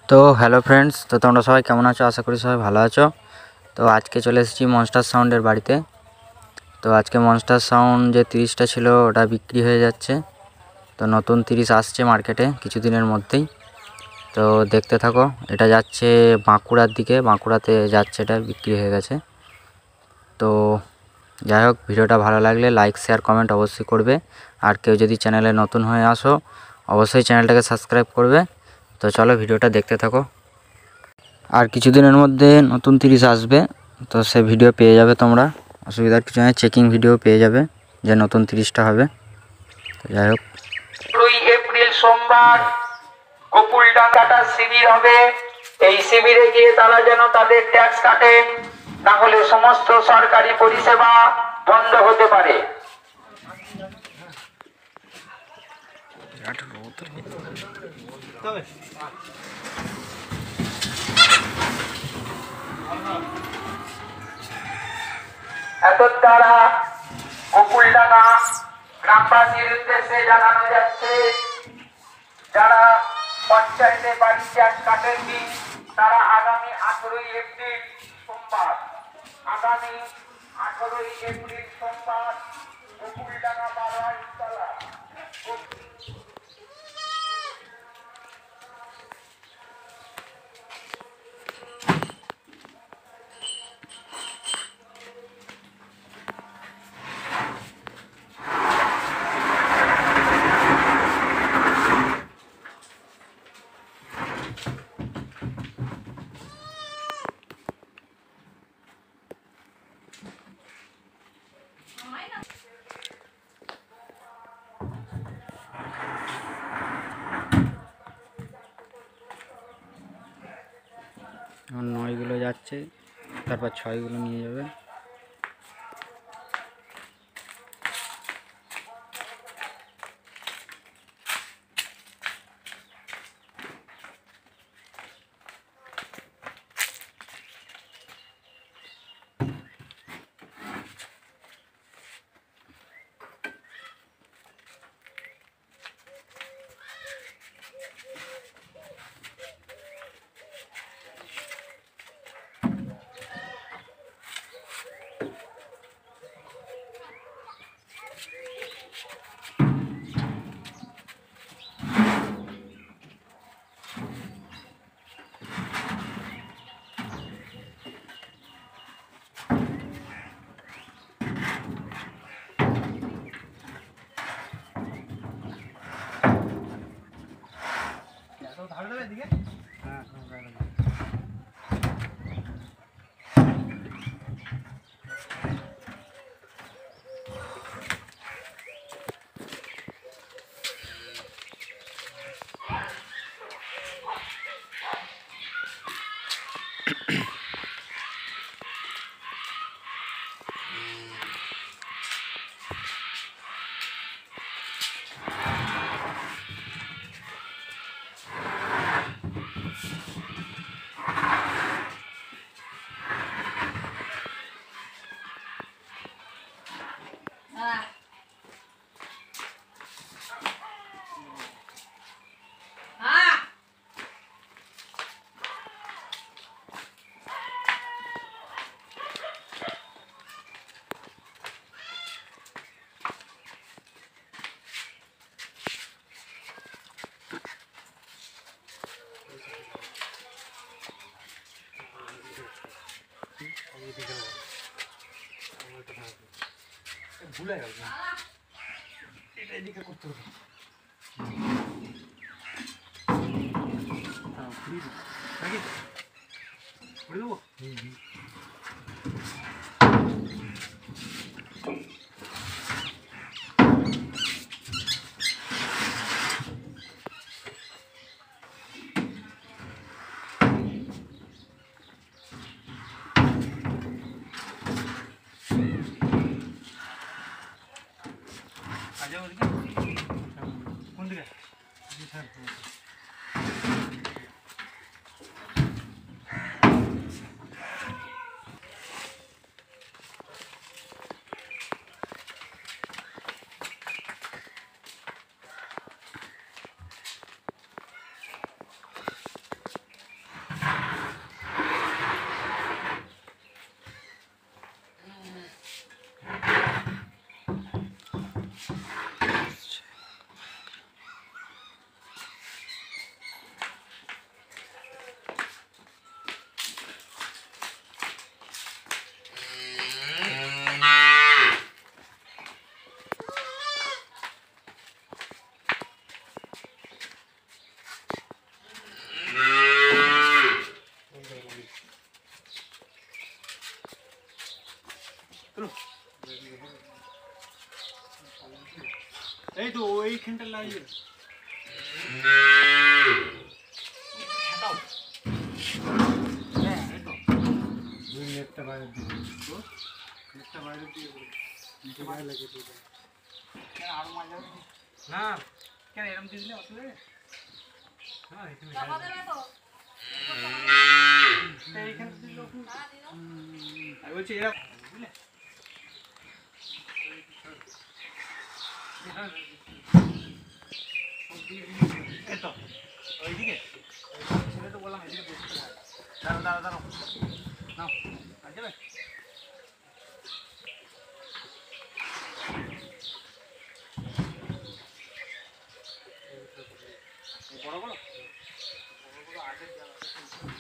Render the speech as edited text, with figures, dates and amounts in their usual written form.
তো hello friends, তো তোমরা সবাই কেমন আছো? আশা করি সবাই ভালো আছো। তো আজকে চলে এসেছি মনস্টার সাউন্ডের বাড়িতে। তো আজকে মনস্টার সাউন্ড যে 30টা ছিল ওটা বিক্রি হয়ে যাচ্ছে। তো নতুন 30 আসছে মার্কেটে কিছুদিনের মধ্যেই। তো দেখতে থাকো, এটা যাচ্ছে বাঁকুড়ার দিকে, বাঁকুড়াতে যাচ্ছে, এটা বিক্রি হয়ে গেছে। তো যাই হোক, ভিডিওটা ভালো লাগলে লাইক শেয়ার কমেন্ট অবশ্যই করবে। আর কেউ যদি চ্যানেলে নতুন হয়ে আসো অবশ্যই চ্যানেলটাকে সাবস্ক্রাইব করবে। তো চলো ভিডিওটা দেখতে থাকো। আর কিছুদিনের মধ্যে নতুন 30 আসবে, তো সে ভিডিও পেয়ে যাবে তোমরা, অসুবিধার কিছু নেই। চেকিং ভিডিও পেয়ে যাবে যে নতুন 30টা হবে। তো যাই হোক, 2 এপ্রিল সোমবার গোকুলডাঙ্গাটা শিবির হবে। এই শিবিরে গিয়ে তারা যেন তাদের ট্যাক্স কাটে, না হলে সমস্ত সরকারি পরিষেবা বন্ধ হতে পারে। এত দ্বারা গোকুলডাঙ্গা গ্রামবাসীর উদ্দেশ্যে জানানো যাচ্ছে, যারা পঞ্চায়েতে বাড়ি ট্যাক্স কাটেননি তারা আগামী 18 এপ্রিল সোমবার গোকুলডাঙ্গা বারোয়ারিতলা এখন 9গুলো যাচ্ছে, তারপর 6গুলো নিয়ে যাবে। ভুলে গেল না, এটা এদিকে করতে হবে। ঘুরে দেবো। কোন দিকে? না কেন এরকম দিলে অসুবিধা নেই? হ্যাঁ এইখানে দিল আমি বলছি এরা বুঝলে এতো ওইদিকে ছেলে তো বললাম এদিকে বসতে হয়। দাঁড়াও দাঁড়াও দাঁড়াও নাও আর যাবে বড় বড় বড় বড় আগের জায়গা